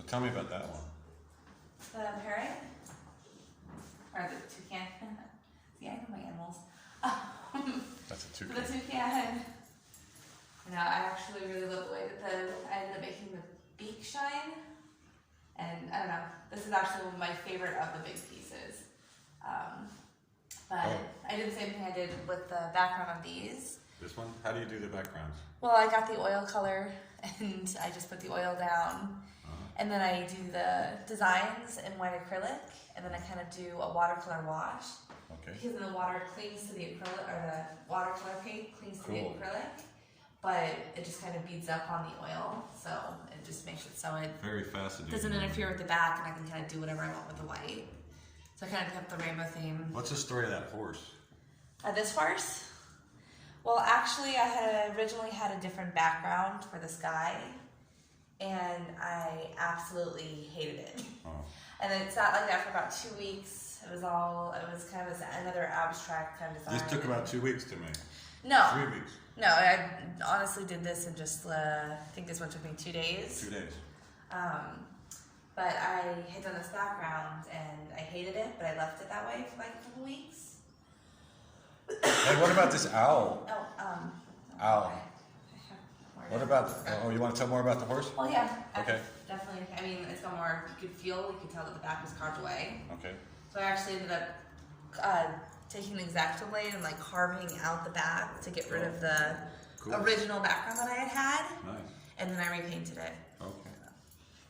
tell me about that one. The parrot? Or the toucan? See, I know my animals. That's a toucan. The toucan. No, I actually really love the way that I ended up making the beak shine. And I don't know, this is actually one of my favorite of the big pieces. But I did the same thing I did with the background on these. This one? How do you do the backgrounds? Well, I got the oil color and I just put the oil down. And then I do the designs in white acrylic, and then I kind of do a watercolor wash. Okay. Because then the water clings to the acrylic, or the watercolor paint clings to the Cool. acrylic, but it just kind of beads up on the oil, so it just makes it so it Very fascinating. doesn't interfere with the back, and I can kind of do whatever I want with the white. So I kind of kept the rainbow theme. What's the story of that horse? This horse? Well, actually, I had originally had a different background for this guy, and I absolutely hated it. Oh. And it sat like that for about 2 weeks. It was kind of another abstract kind of design. This took about 2 weeks to make. No. 3 weeks. No, I honestly did this in just, I think this one took me 2 days. 2 days. But I had done this background and I hated it, but I left it that way for like a couple weeks. Hey, what about this owl? Oh, Owl. What about, you want to tell more about the horse? Well, yeah. Okay. Definitely. I mean, it's got more, you could tell that the back was carved away. Okay. So I actually ended up taking the X-Acto blade and like carving out the back to get rid of the original background that I had. Nice. And then I repainted it. Okay.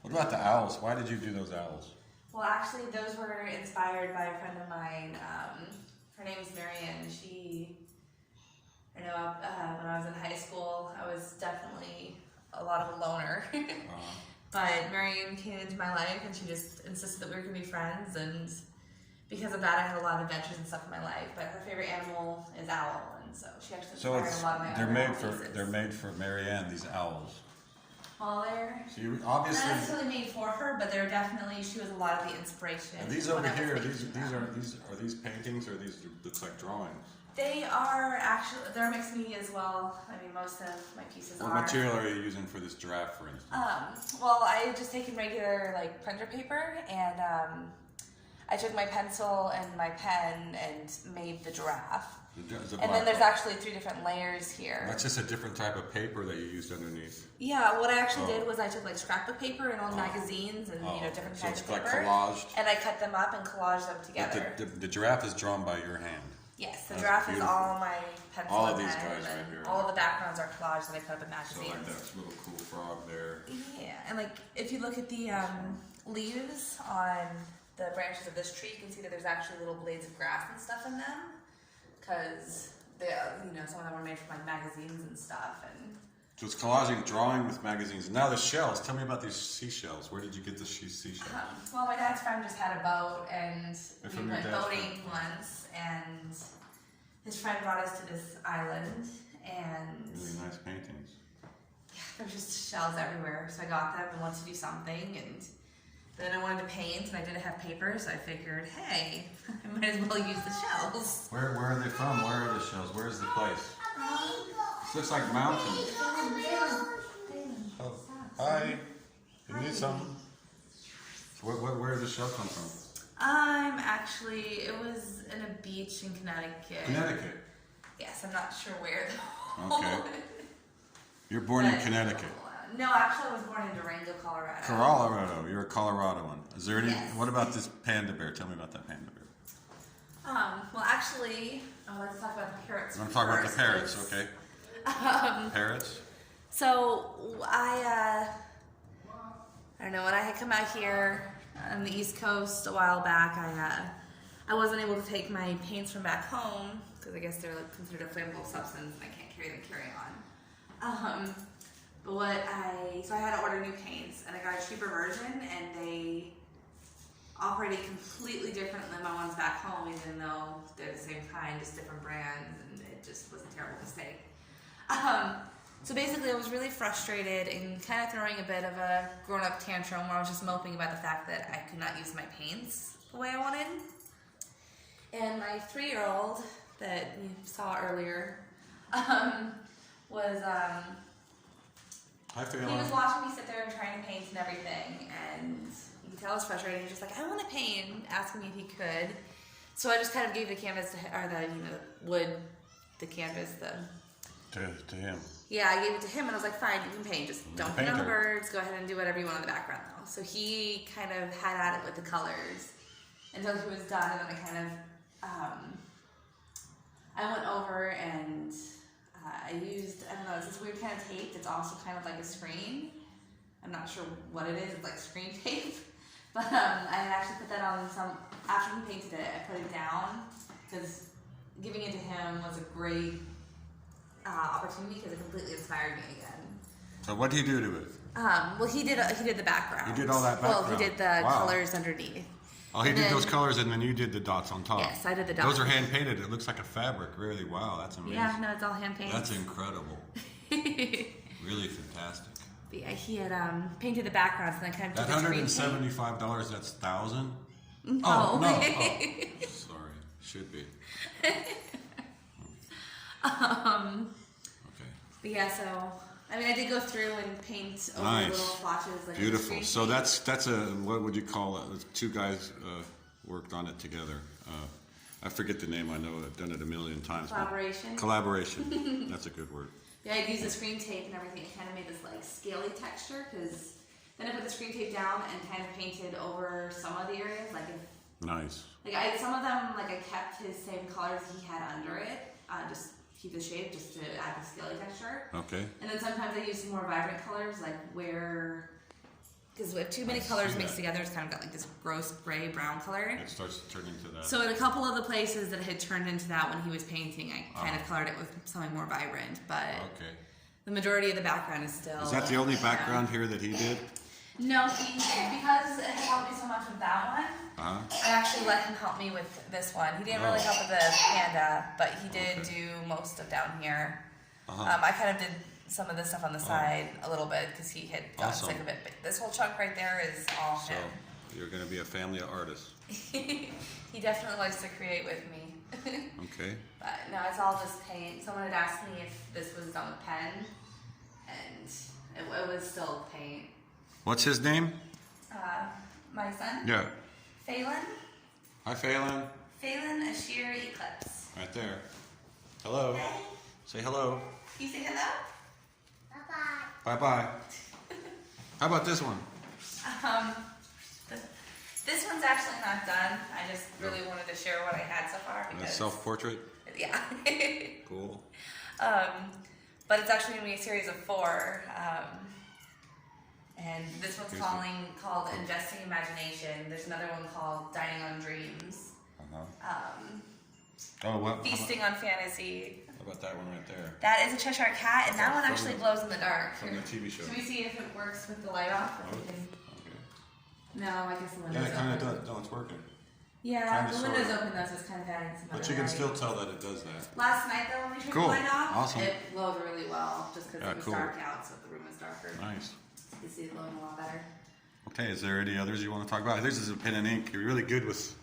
What about the owls? Why did you do those owls? Well, actually, those were inspired by a friend of mine. Her name is Marianne. When I was in high school, I was definitely a lot of a loner. But Marianne came into my life and she just insisted that we were going to be friends. And because of that, I had a lot of adventures and stuff in my life. But her favorite animal is owl. And so she actually inspired a lot of my they're other made owl for pieces. they're made for Marianne, these owls. Well, they're So you not obviously necessarily made for her, but they're definitely, she was a lot of the inspiration. and these when over I was here, making these them. are these paintings or these looks like drawings? They are actually, they're mixed media as well. I mean, most of my pieces What are. material are you using for this giraffe, for instance? Well, I just taken regular like printer paper and I took my pencil and my pen and made the giraffe. And then there's actually 3 different layers here. That's just a different type of paper that you used underneath. Yeah, what I actually did was I took like scrapbook paper and old magazines and different kinds of So it's paper. like collaged. And I cut them up and collaged them together. But the giraffe is drawn by your hand. Yes, the That's giraffe is beautiful. all my pencil All of and these pen, guys right and here. all of the backgrounds are collaged that I cut up in So magazines. like that little cool frog there. Yeah, and like if you look at the leaves on the branches of this tree, you can see that there's actually little blades of grass and stuff in them, because they, some of them were made from like magazines and stuff. And So it's collaging, drawing with magazines. Now the shells. Tell me about these seashells. Where did you get the seashells? well, my dad's friend just had a boat, and They're we from your went dad's boating once, and his friend brought us to this island, and Really nice paintings. yeah, there's just shells everywhere. So I got them and wanted to do something, and then I wanted to paint, and I didn't have paper, so I figured, hey, I might as well use the shells. Where are they from? Where are the shells? Where is the place? This looks like mountains. Oh, hi. You need some? Where did the shell come from? It was in a beach in Connecticut. Connecticut. Yes, I'm not sure where though. Okay. You're born in Connecticut. No, actually I was born in Durango, Colorado. Colorado. You're a Coloradoan. Is there any? Yes. What about this panda bear? Tell me about that panda bear. Well actually, let's talk about the parrots. I'm going to talk about the first, parrots, 'cause, okay? Parrots? So I don't know, when I had come out here on the East Coast a while back, I wasn't able to take my paints from back home because I guess they're like considered a flammable substance and I can't carry on. So I had to order new paints and I got a cheaper version and they operated completely different than my ones back home, even though they're the same kind, just different brands, and it just was a terrible mistake. So basically I was really frustrated and kind of throwing a bit of a grown-up tantrum where I was just moping about the fact that I could not use my paints the way I wanted. And my 3-year-old that you saw earlier was Hi, he Phelan. was watching me sit there and trying to paint and everything, and you could tell I was frustrated. He was just like, I want to paint, asking me if he could. So I just kind of gave the canvas or the wood, the canvas, To him. Yeah, I gave it to him, and I was like, fine, you can paint. Just don't paint on the birds. Go ahead and do whatever you want in the background, though. So he kind of had at it with the colors until he was done, and then I kind of, I went over and I used, I don't know, it's this weird kind of tape that's also kind of like a screen. I'm not sure what it is. It's like screen tape. But I had actually put that on after he painted it, I put it down because giving it to him was a great opportunity because it completely inspired me again. So what did he do to it? Well, he did the background. He did all that background? Well, he did the colors underneath. Oh, he did those colors and then you did the dots on top. Yes, I did the dots. Those are hand painted. It looks like a fabric, really. Wow, that's amazing. Yeah, no, it's all hand painted. That's incredible. Really fantastic. But yeah, he had painted the backgrounds and then kind of That did the $175, that's $1,000? No. Oh, no. Oh, sorry. Should be. Okay. Okay. But yeah, so I mean, I did go through and paint over the little swatches. Like Beautiful. So that's a, what would you call it? Two guys worked on it together. I forget the name. I know I've done it a million times. Collaboration. Collaboration. That's a good word. Yeah, I used the screen tape and everything. It kind of made this like scaly texture because then I put the screen tape down and kind of painted over some of the areas. Like if Nice. like some of them like I kept his same colors he had under it, just keep the shape just to add the scaly texture. Okay. And then sometimes I use some more vibrant colors, like where, because if too many colors mixed together, it's kind of got like this gross gray brown color. It starts to turn into that. So in a couple of the places that it had turned into that when he was painting, I kind of colored it with something more vibrant. But the majority of the background is still. Is that the only background here that he did? No, because it helped me so much with that one. I actually let him help me with this one. He didn't really help with the panda, but he did do most of down here. I kind of did some of this stuff on the side a little bit because he had gotten sick of it. But this whole chunk right there is all him. So you're going to be a family of artists. He definitely likes to create with me. Okay. But no, it's all just paint. Someone had asked me if this was done with pen, and it was still paint. What's his name? My son? Yeah. Phelan? Hi, Phelan. Phelan Ashir Eclipse. Right there. Hello. Hey. Say hello. Can you say hello? Bye-bye. Bye-bye. How about this one? This one's actually not done. I just really wanted to share what I had so far. A self-portrait? Yeah. Cool. But it's actually going to be a series of 4. And this one's called Investing Imagination. There's another one called Dining on Dreams. Feasting on Fantasy. How about that one right there? That is a Cheshire Cat, and that one actually glows in the dark. From the TV show. Should we see if it works with the light off? Okay. No, I guess the window's Yeah, it kind of open. does. No, it's working. Yeah, Kinda, the window's sorta. open though, so it's kind of adding some But other you can light. still tell that it does that. Last night though, when we turned Cool. the light off, Awesome. it glowed really well, just because it was cool. dark out, so the room was darker. Nice. You can see it glowing a lot better. Okay, is there any others you want to talk about? This is a pen and ink. You're really good with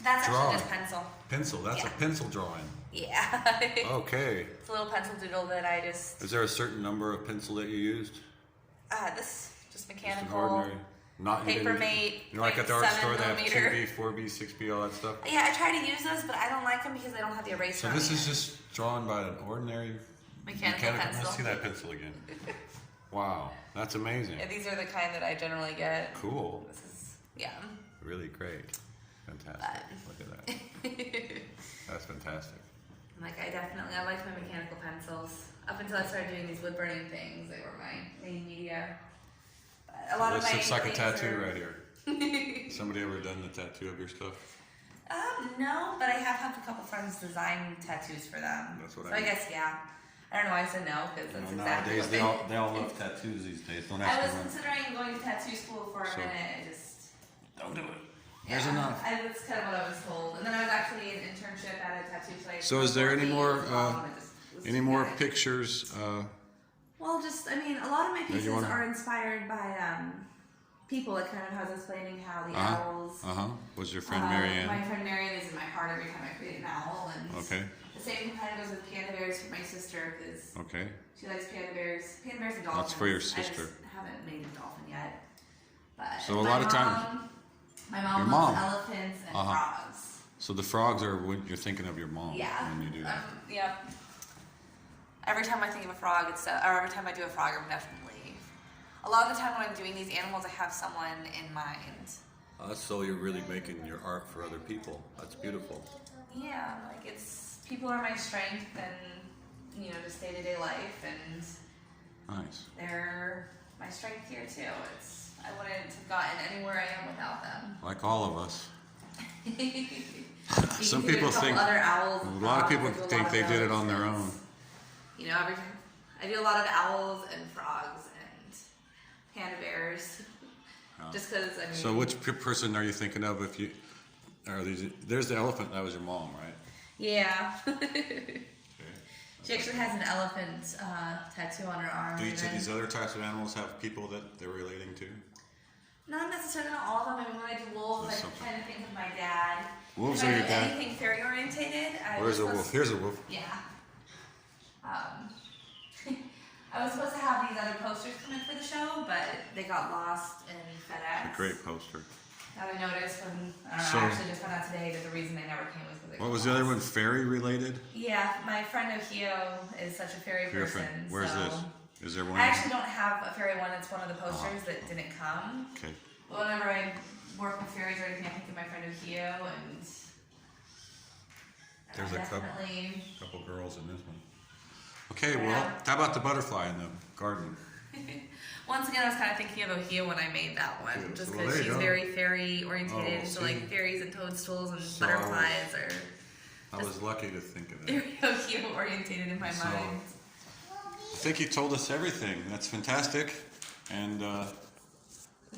That's drawing. actually just pencil. Pencil. That's a pencil drawing. Yeah. Okay. It's a little pencil doodle that I just. Is there a certain number of pencil that you used? This just Just an mechanical. ordinary. Not Papermate. You know, like at the art 7 store, they have millimeter. 2B, 4B, 6B, all that stuff. Yeah, I try to use those, but I don't like them because I don't have the eraser. So on this the is end. just drawn by an ordinary mechanical pencil. Let's see that pencil again. Wow, that's amazing. Yeah, these are the kind that I generally get. Cool. This is Really great. Fantastic. Look at that. That's fantastic. Like I like my mechanical pencils. Up until I started doing these wood burning things, they were my main media. But a lot of This my looks like a things tattoo are- right here. Somebody ever done the tattoo of your stuff? No, but I have had a couple friends design tattoos for them. That's what so I I mean. guess I don't know why I said no because that's exactly Nowadays what they all love tattoos these days. Don't I ask was me when. considering going to tattoo school for a minute. I just Don't do it. yeah, There's enough. That's kind of what I was told. And then I was actually an internship at a tattoo place. So for is there 4 any days more, as well, and it just was Any too more bad. pictures? Well, a lot of my pieces wanna- are inspired by people. It kind of has explaining how the owls. Was your friend Marianne? My friend Marianne is in my heart every time I create an owl, and Okay. The same kind of goes with panda bears for my sister because Okay. she likes panda bears. Panda bears and dolphins. That's for your sister. I just haven't made a dolphin yet. But So a lot of times. My mom Your loves mom. elephants and frogs. So the frogs are when you're thinking of your mom Yeah. when you do that. Yep. Every time I think of a frog, or every time I do a frog, I'm definitely. A lot of the time when I'm doing these animals, I have someone in mind. So you're really making your art for other people. That's beautiful. Yeah, like people are my strength and, just day-to-day life, and Nice. they're my strength here too. I wouldn't have gotten anywhere I am without them. Like all of us. You Some can think people of a couple think, other owls a and lot of frogs. people I do a think lot they of did it those, on their and, own. Every time I do a lot of owls and frogs and panda bears. Just because So which person are you thinking of if you, there's the elephant, that was your mom, right? Yeah. Okay. She actually has an elephant tattoo on her arm. Do each of these other types of animals have people that they're relating to? Not necessarily not all of them. I mean, when I do wolves, There's I something. kind of think of my dad. Wolves if are I your do dad. anything fairy orientated, Where's a wolf? Here's a wolf. Yeah. I was supposed to have these other posters come in for the show, but they got lost in FedEx. Great poster. That I noticed when I actually just found out today that the reason they never came was because they What got was the other one? lost. Fairy related? Yeah, my friend Ohio is such a fairy Your person. friend. Where's so this? Is there one? I actually don't have a fairy one. It's one of the posters that didn't come. Okay. But whenever I work with fairies or anything, I think of my friend Ohio, and There's a definitely. couple girls in this one. Okay, well, how about the butterfly in the garden? Once again, I was kind of thinking of Ohio when I made that one, Good. just Well, because there you she's go. very fairy orientated. Oh, so see. like fairies and toadstools and So butterflies are I was lucky to think of that. very Ohio orientated in my So- mind. I think you told us everything. That's fantastic. And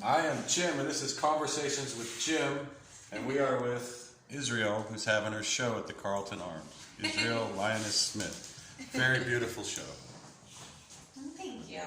I am Jim, and this is Conversations with Jim, and we are with Israel, who's having her show at the Carlton Arms. Israel Lioness Smith. Very beautiful show. Thank you.